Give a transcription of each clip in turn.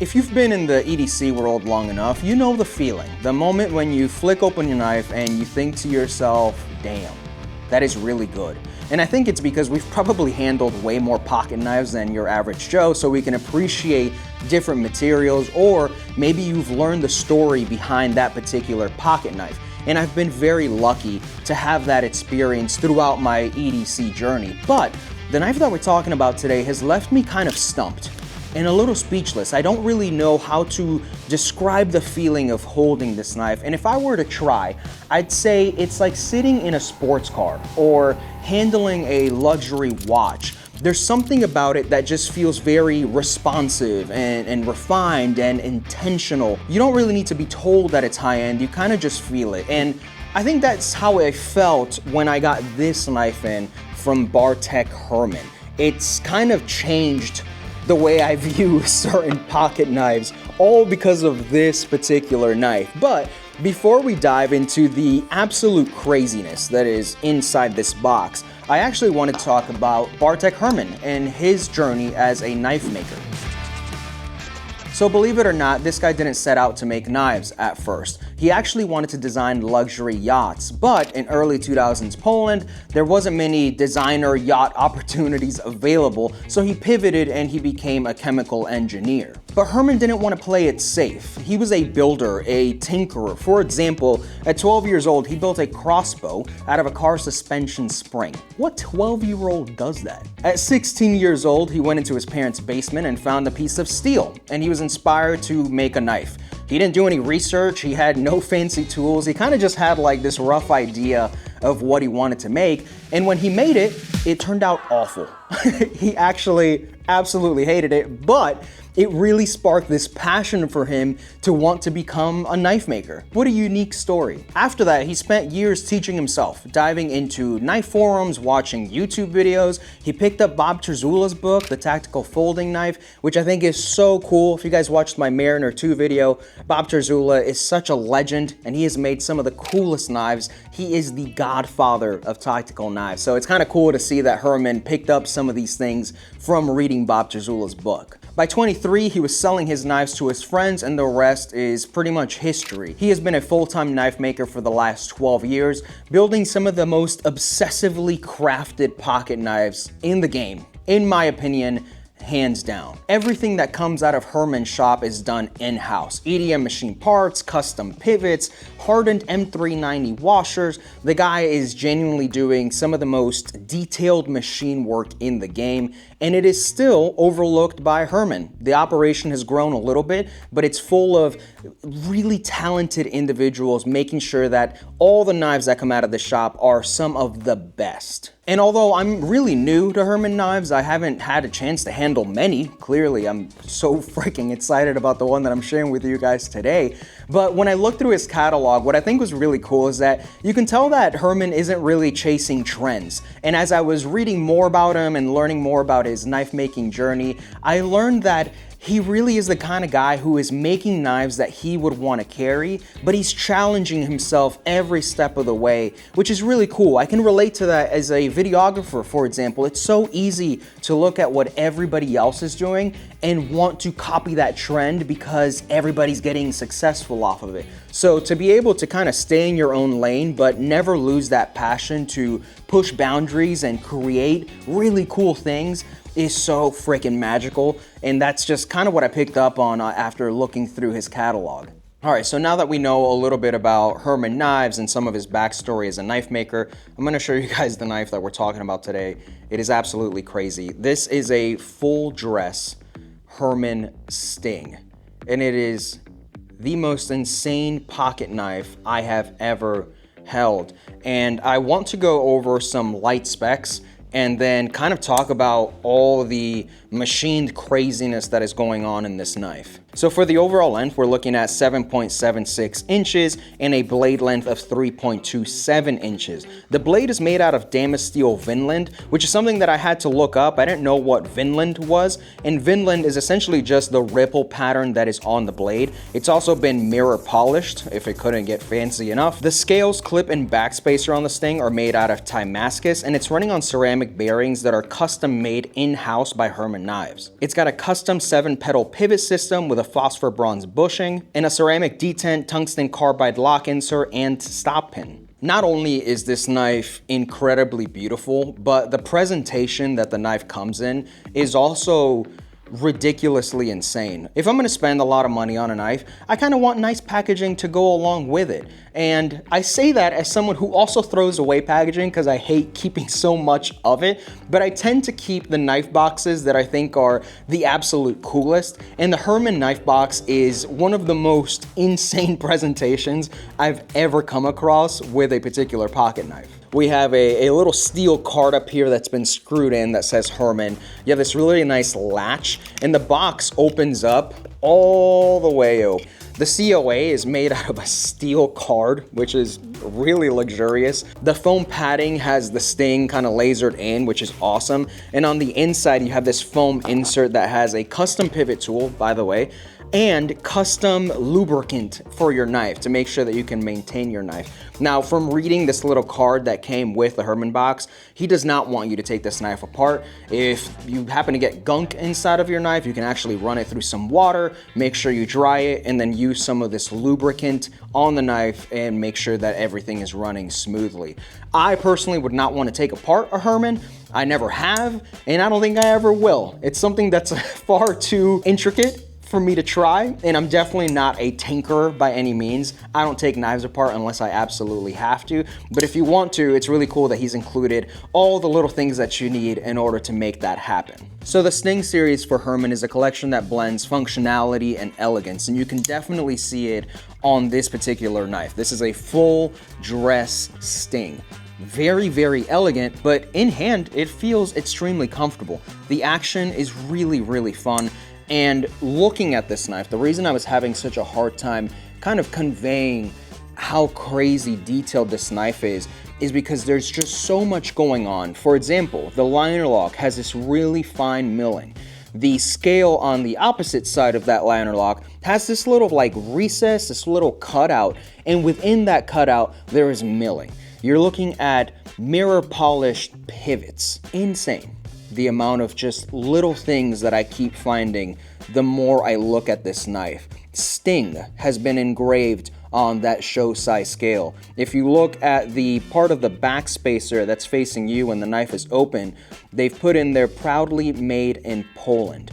If you've been in the EDC world long enough, you know the feeling. The moment when you flick open your knife and you think to yourself, damn, that is really good. And I think it's because we've probably handled way more pocket knives than your average Joe, so we can appreciate different materials, or maybe you've learned the story behind that particular pocket knife. And I've been very lucky to have that experience throughout my EDC journey. But the knife that we're talking about today has left me kind of stumped and a little speechless. I don't really know how to describe the feeling of holding this knife. And if I were to try, I'd say it's like sitting in a sports car or handling a luxury watch. There's something about it that just feels very responsive and refined and intentional. You don't really need to be told that it's high-end, you kind of just feel it. And I think that's how I felt when I got this knife in from Bartek Herman. It's kind of changed the way I view certain pocket knives, all because of this particular knife. But before we dive into the absolute craziness that is inside this box, I actually want to talk about Bartek Herman and his journey as a knife maker. So believe it or not, this guy didn't set out to make knives at first. He actually wanted to design luxury yachts, but in early 2000s Poland, there wasn't many designer yacht opportunities available, so he pivoted and he became a chemical engineer. But Herman didn't want to play it safe. He was a builder, a tinkerer. For example, at 12 years old, he built a crossbow out of a car suspension spring. What 12-year-old does that? At 16 years old, he went into his parents' basement and found a piece of steel, and he was inspired to make a knife. He didn't do any research, he had no fancy tools, he kind of just had like this rough idea of what he wanted to make, and when he made it, it turned out awful. He actually absolutely hated it, but it really sparked this passion for him to want to become a knife maker. What a unique story. After that, he spent years teaching himself, diving into knife forums, watching YouTube videos. He picked up Bob Terzula's book, The Tactical Folding Knife, which I think is so cool. If you guys watched my Mariner 2 video, Bob Terzula is such a legend and he has made some of the coolest knives. He is the godfather of tactical knives. So it's kind of cool to see that Herman picked up some of these things from reading Bob Terzula's book. By 23, he was selling his knives to his friends, and the rest is pretty much history. He has been a full-time knife maker for the last 12 years, building some of the most obsessively crafted pocket knives in the game. In my opinion, hands down. Everything that comes out of Herman's shop is done in-house. EDM machine parts, custom pivots, hardened M390 washers. The guy is genuinely doing some of the most detailed machine work in the game, and it is still overlooked by Herman. The operation has grown a little bit, but it's full of really talented individuals making sure that all the knives that come out of the shop are some of the best. And although I'm really new to Herman knives, I haven't had a chance to handle many. Clearly, I'm so freaking excited about the one that I'm sharing with you guys today. But when I looked through his catalog, what I think was really cool is that you can tell that Herman isn't really chasing trends. And as I was reading more about him and learning more about his knife making journey, I learned that he really is the kind of guy who is making knives that he would want to carry, but he's challenging himself every step of the way, which is really cool. I can relate to that as a videographer, for example. It's so easy to look at what everybody else is doing and want to copy that trend because everybody's getting successful off of it. So to be able to kind of stay in your own lane, but never lose that passion to push boundaries and create really cool things is so freaking magical, and that's just kind of what I picked up on after looking through his catalog. All right, so now that we know a little bit about Herman knives and some of his backstory as a knife maker, I'm gonna show you guys the knife that we're talking about today. It is absolutely crazy. This is a full dress Herman Sting, and it is the most insane pocket knife I have ever held. And I want to go over some light specs and then kind of talk about all the machined craziness that is going on in this knife. So for the overall length, we're looking at 7.76 inches and a blade length of 3.27 inches. The blade is made out of Damascus steel Vinland, which is something that I had to look up. I didn't know what Vinland was, and Vinland is essentially just the ripple pattern that is on the blade. It's also been mirror polished, if it couldn't get fancy enough. The scales, clip, and backspacer on the Sting are made out of Damascus, and it's running on ceramic bearings that are custom made in-house by Herman Herman knives. It's got a custom 7-pedal pivot system with a phosphor bronze bushing and a ceramic detent tungsten carbide lock insert and stop pin. Not only is this knife incredibly beautiful, but the presentation that the knife comes in is also ridiculously insane. If I'm gonna spend a lot of money on a knife, I kind of want nice packaging to go along with it. And I say that as someone who also throws away packaging because I hate keeping so much of it, but I tend to keep the knife boxes that I think are the absolute coolest. And the Herman knife box is one of the most insane presentations I've ever come across with a particular pocket knife. We have a little steel card up here that's been screwed in that says Herman. You have this really nice latch, and the box opens up all the way open. The COA is made out of a steel card, which is really luxurious. The foam padding has the sting kind of lasered in, which is awesome. And on the inside, you have this foam insert that has a custom pivot tool, by the way, and custom lubricant for your knife to make sure that you can maintain your knife. Now, from reading this little card that came with the Herman box, he does not want you to take this knife apart. If you happen to get gunk inside of your knife, you can actually run it through some water, make sure you dry it, and then use some of this lubricant on the knife and make sure that everything is running smoothly. I personally would not want to take apart a Herman. I never have, and I don't think I ever will. It's something that's far too intricate for me to try, and I'm definitely not a tinkerer by any means. I don't take knives apart unless I absolutely have to, but if you want to, it's really cool that he's included all the little things that you need in order to make that happen. So the Sting series for Herman is a collection that blends functionality and elegance, and you can definitely see it on this particular knife. This is a full dress Sting. Very, very elegant, but in hand, it feels extremely comfortable. The action is really, really fun. And looking at this knife, the reason I was having such a hard time kind of conveying how crazy detailed this knife is because there's just so much going on. For example, the liner lock has this really fine milling. The scale on the opposite side of that liner lock has this little like recess, this little cutout, and within that cutout, there is milling. You're looking at mirror polished pivots. Insane. The amount of just little things that I keep finding the more I look at this knife. Sting has been engraved on that show size scale. If you look at the part of the back spacer that's facing you when the knife is open, they've put in there proudly made in Poland.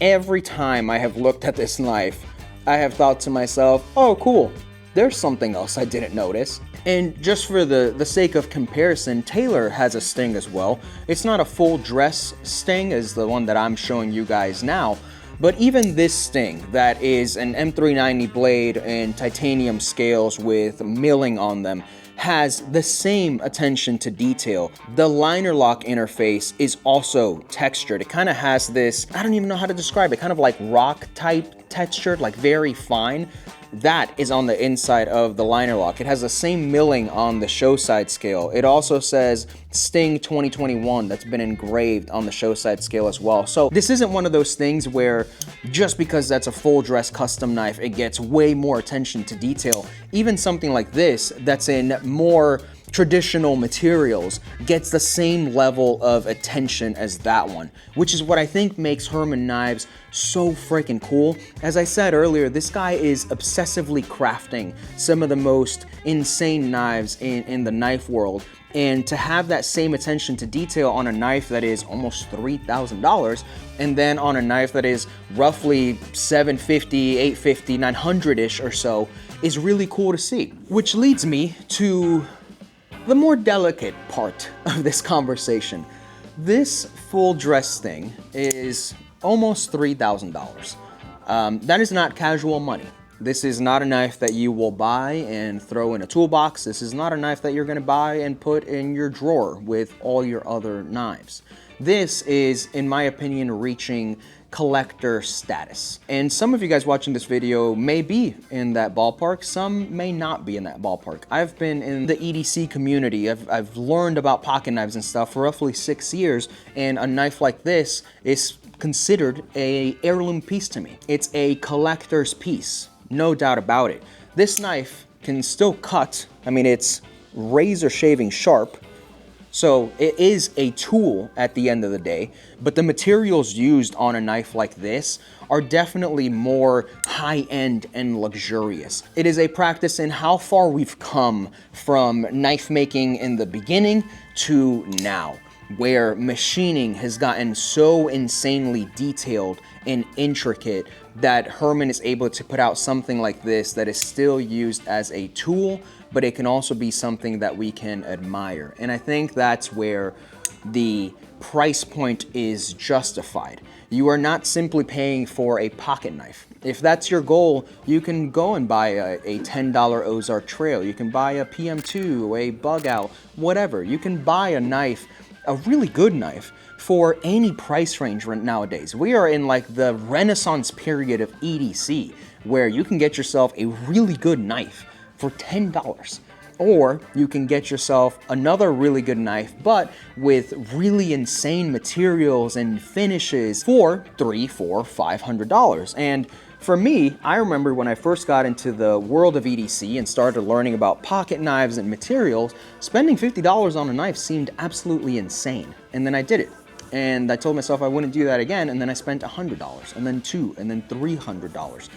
Every time I have looked at this knife, I have thought to myself, oh cool, there's something else I didn't notice. And just for the sake of comparison, Taylor has a Sting as well. It's not a full dress Sting as the one that I'm showing you guys now, but even this Sting that is an M390 blade and titanium scales with milling on them has the same attention to detail. The liner lock interface is also textured. It kind of has this, I don't even know how to describe it, kind of like rock type textured, like very fine. That is on the inside of the liner lock. It has the same milling on the show side scale. It also says Sting 2021 that's been engraved on the show side scale as well. So this isn't one of those things where just because that's a full dress custom knife, it gets way more attention to detail. Even something like this that's in more traditional materials gets the same level of attention as that one, which is what I think makes Herman knives so freaking cool. As I said earlier, this guy is obsessively crafting some of the most insane knives in the knife world, and to have that same attention to detail on a knife that is almost $3,000 and then on a knife that is roughly $750, $850, $900-ish or so is really cool to see. Which leads me to the more delicate part of this conversation. This full dress thing is almost $3,000. That is not casual money. This is not a knife that you will buy and throw in a toolbox. This is not a knife that you're gonna buy and put in your drawer with all your other knives. This is, in my opinion, reaching collector status. And some of you guys watching this video may be in that ballpark, some may not be in that ballpark. I've been in the EDC community, I've learned about pocket knives and stuff for roughly 6 years, and a knife like this is considered a heirloom piece to me. It's a collector's piece, no doubt about it. This knife can still cut, I mean it's razor shaving sharp, So it is a tool at the end of the day, but the materials used on a knife like this are definitely more high-end and luxurious. It is a practice in how far we've come from knife making in the beginning to now, where machining has gotten so insanely detailed and intricate that Herman is able to put out something like this that is still used as a tool, but it can also be something that we can admire. And I think that's where the price point is justified. You are not simply paying for a pocket knife. If that's your goal, you can go and buy a $10 Ozark Trail. You can buy a PM2, a Bug Out, whatever. You can buy a knife, a really good knife, for any price range nowadays. We are in like the renaissance period of EDC, where you can get yourself a really good knife for $10. Or you can get yourself another really good knife, but with really insane materials and finishes for $300, $400, $500. And for me, I remember when I first got into the world of EDC and started learning about pocket knives and materials, spending $50 on a knife seemed absolutely insane. And then I did it. And I told myself I wouldn't do that again, and then I spent $100, and then $200, and then $300.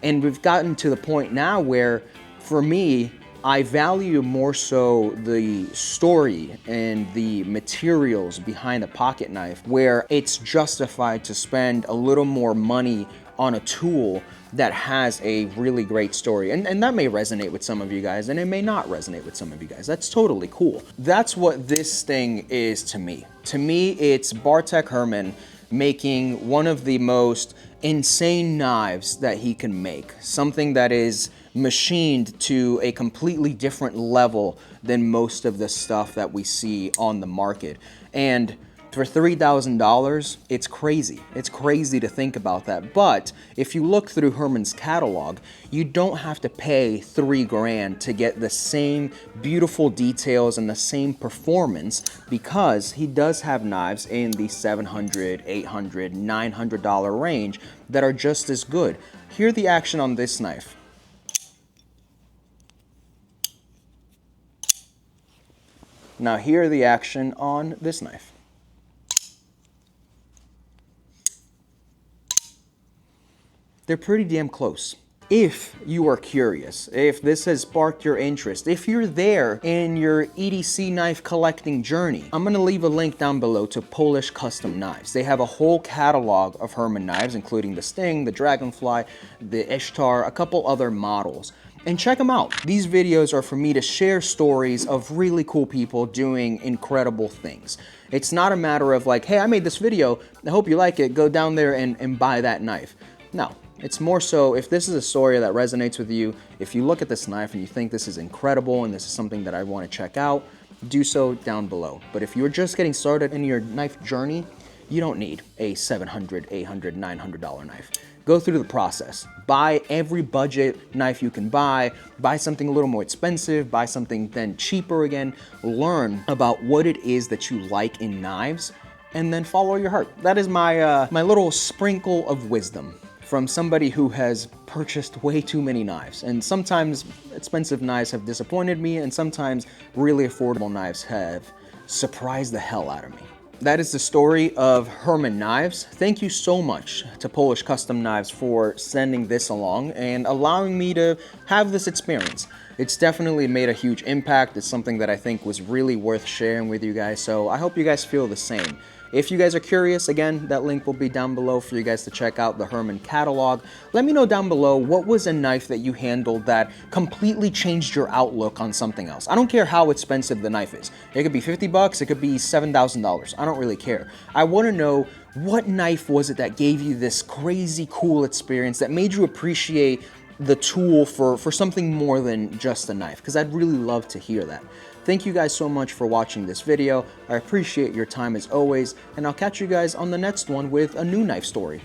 And we've gotten to the point now where, for me, I value more so the story and the materials behind a pocket knife, where it's justified to spend a little more money on a tool that has a really great story. And that may resonate with some of you guys, and it may not resonate with some of you guys. That's totally cool. That's what this thing is to me. To me, it's Bartek Herman making one of the most insane knives that he can make. Something that is machined to a completely different level than most of the stuff that we see on the market. And for $3,000, it's crazy. It's crazy to think about that. But if you look through Herman's catalog, you don't have to pay $3 grand to get the same beautiful details and the same performance, because he does have knives in the $700, $800, $900 range that are just as good. Hear the action on this knife. Now hear the action on this knife. They're pretty damn close. If you are curious, if this has sparked your interest, if you're there in your EDC knife collecting journey, I'm gonna leave a link down below to Polish Custom Knives. They have a whole catalog of Herman knives, including the Sting, the Dragonfly, the Ishtar, a couple other models. And check them out. These videos are for me to share stories of really cool people doing incredible things. It's not a matter of like, hey, I made this video, I hope you like it, go down there and buy that knife. No. It's more so, if this is a story that resonates with you, if you look at this knife and you think this is incredible and this is something that I want to check out, do so down below. But if you're just getting started in your knife journey, you don't need a $700, $800, $900 knife. Go through the process. Buy every budget knife you can buy something a little more expensive, buy something then cheaper again, learn about what it is that you like in knives, and then follow your heart. That is my, my little sprinkle of wisdom from somebody who has purchased way too many knives. And sometimes expensive knives have disappointed me, and sometimes really affordable knives have surprised the hell out of me. That is the story of Herman Knives. Thank you so much to Polish Custom Knives for sending this along and allowing me to have this experience. It's definitely made a huge impact. It's something that I think was really worth sharing with you guys, so I hope you guys feel the same. If you guys are curious, again, that link will be down below for you guys to check out the Herman catalog. Let me know down below, what was a knife that you handled that completely changed your outlook on something else? I don't care how expensive the knife is. It could be 50 bucks, it could be $7,000. I don't really care. I want to know, what knife was it that gave you this crazy cool experience that made you appreciate the tool for something more than just a knife? Because I'd really love to hear that. Thank you guys so much for watching this video. I appreciate your time as always, and I'll catch you guys on the next one with a new knife story.